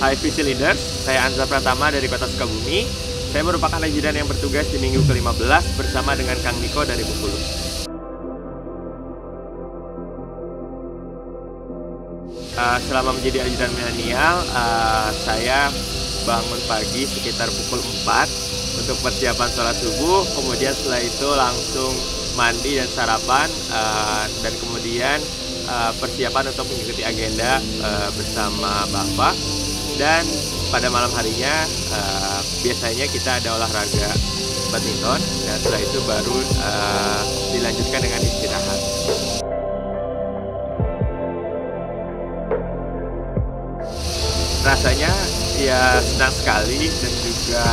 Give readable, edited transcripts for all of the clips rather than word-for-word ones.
Hai Visi Leaders, saya Anza Pratama dari Kota Sukabumi. Saya merupakan ajudan yang bertugas di minggu ke-15 bersama dengan Kang Niko dari Bengkulu. Selama menjadi ajudan milenial, saya bangun pagi sekitar pukul 4 untuk persiapan sholat subuh. Kemudian setelah itu langsung mandi dan sarapan, dan kemudian persiapan untuk mengikuti agenda bersama Bapak. Dan pada malam harinya biasanya kita ada olahraga badminton, dan setelah itu baru dilanjutkan dengan istirahat. Rasanya ya senang sekali dan juga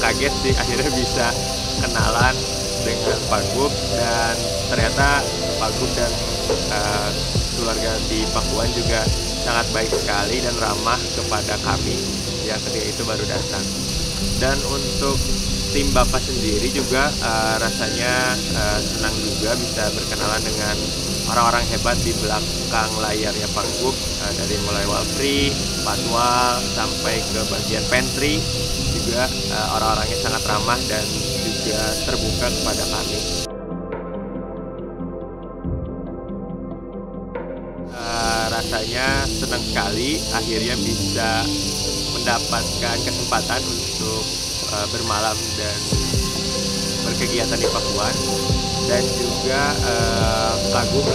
kaget sih akhirnya bisa kenalan dengan Pak Gub, dan ternyata Pak Gub dan keluarga di Pakuan juga sangat baik sekali dan ramah kepada kami yang ketika itu baru datang. Dan untuk tim Bapak sendiri juga rasanya senang juga bisa berkenalan dengan orang-orang hebat di belakang layarnya Pak Gub, dari mulai Walfri, Patwal, sampai ke bagian pantry juga orang-orangnya sangat ramah dan juga terbuka kepada kami. Rasanya senang sekali akhirnya bisa mendapatkan kesempatan untuk bermalam dan berkegiatan di Pakuan, dan juga kagum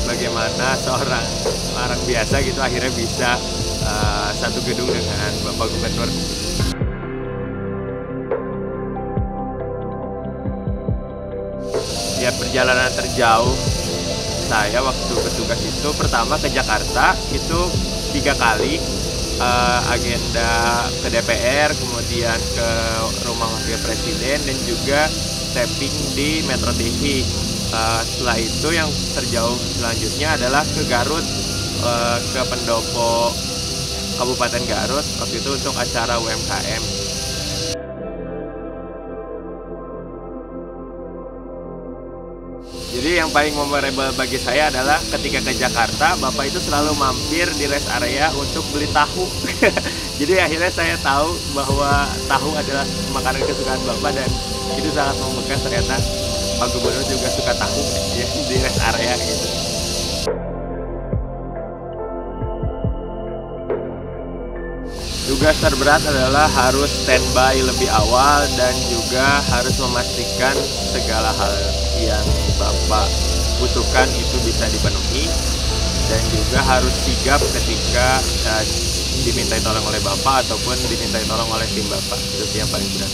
bagaimana seorang orang biasa gitu akhirnya bisa satu gedung dengan Bapak Gubernur. Ya, perjalanan terjauh saya waktu bertugas itu pertama ke Jakarta itu 3 kali, agenda ke DPR, kemudian ke Rumah Wakil Presiden, dan juga tapping di Metro TV. Setelah itu yang terjauh selanjutnya adalah ke Garut, ke Pendopo Kabupaten Garut waktu itu untuk acara UMKM. Jadi yang paling memorable bagi saya adalah ketika ke Jakarta, Bapak itu selalu mampir di rest area untuk beli tahu. Jadi akhirnya saya tahu bahwa tahu adalah makanan kesukaan Bapak, dan itu sangat membekas. Ternyata Pak Gubernur juga suka tahu ya, di rest area gitu. Tugas terberat adalah harus standby lebih awal dan juga harus memastikan segala hal yang Bapak butuhkan itu bisa dipenuhi, dan juga harus sigap ketika dimintai tolong oleh Bapak ataupun dimintai tolong oleh tim Bapak. Itu sih yang paling berat.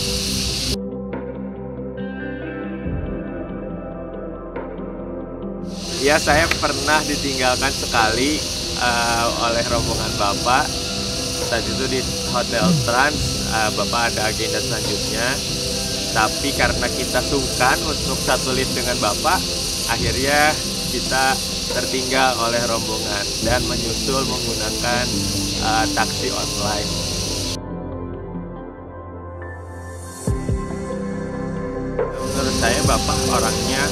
Ya, saya pernah ditinggalkan sekali oleh rombongan Bapak. Saat itu di Hotel Trans, Bapak ada agenda selanjutnya, tapi karena kita sungkan untuk satu lift dengan Bapak, akhirnya kita tertinggal oleh rombongan dan menyusul menggunakan taksi online. Menurut saya Bapak orangnya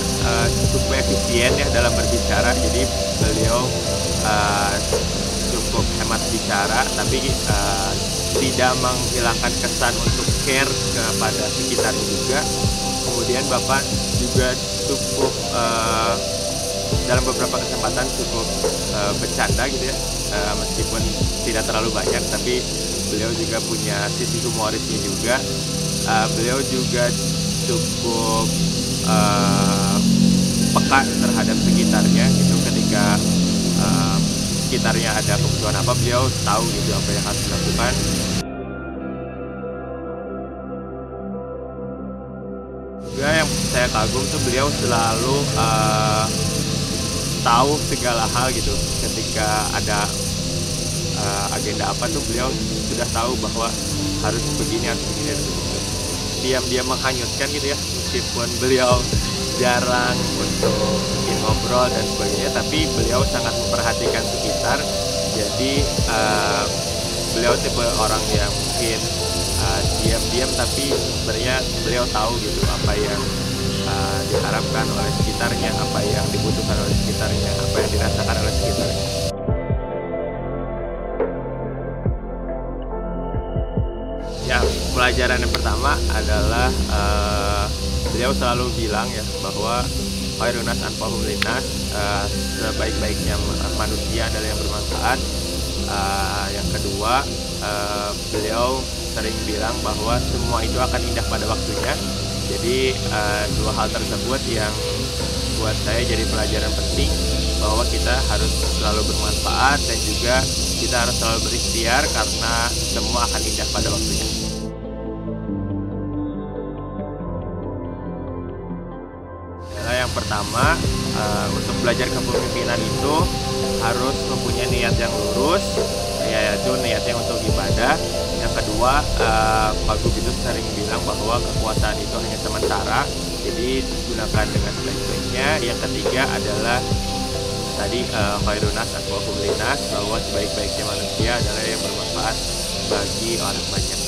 cukup efisien ya dalam berbicara, jadi beliau cukup hemat bicara, tapi tidak menghilangkan kesan untuk care kepada sekitarnya juga. Kemudian Bapak juga cukup dalam beberapa kesempatan cukup bercanda gitu ya, meskipun tidak terlalu banyak, tapi beliau juga punya sisi humorisnya juga. Beliau juga cukup peka terhadap sekitarnya gitu, ketika sekitarnya ada kebutuhan apa, beliau tahu gitu apa yang harus dilakukan. Juga yang saya kagum tuh beliau selalu tahu segala hal gitu. Ketika ada agenda apa tuh beliau sudah tahu bahwa harus begini, harus begini, harus begini. Diam-diam menghanyutkan gitu ya, meskipun beliau jarang untuk bikin ngobrol dan sebagainya, tapi beliau sangat memperhatikan sekitar. Jadi beliau tipe orang yang mungkin diam-diam, tapi sebenarnya beliau tahu gitu apa yang diharapkan oleh sekitarnya, apa yang dibutuhkan oleh sekitarnya, apa yang dirasakan oleh sekitarnya. pelajaran yang pertama adalah beliau selalu bilang ya bahwa khairun nas anfa'uhum linnas, sebaik-baiknya manusia adalah yang bermanfaat. Yang kedua, beliau sering bilang bahwa semua itu akan indah pada waktunya. Jadi dua hal tersebut yang buat saya jadi pelajaran penting, bahwa kita harus selalu bermanfaat dan juga kita harus selalu berikhtiar karena semua akan indah pada waktunya. Yang pertama, untuk belajar kepemimpinan itu harus mempunyai niat yang lurus, yaitu niatnya untuk ibadah. Yang kedua, Pak Gub itu sering bilang bahwa kekuasaan itu hanya sementara, jadi gunakan dengan sebaik-baiknya. Yang ketiga adalah tadi khairun nas anfa'uhum linnas, bahwa sebaik-baiknya manusia adalah yang bermanfaat bagi orang banyak.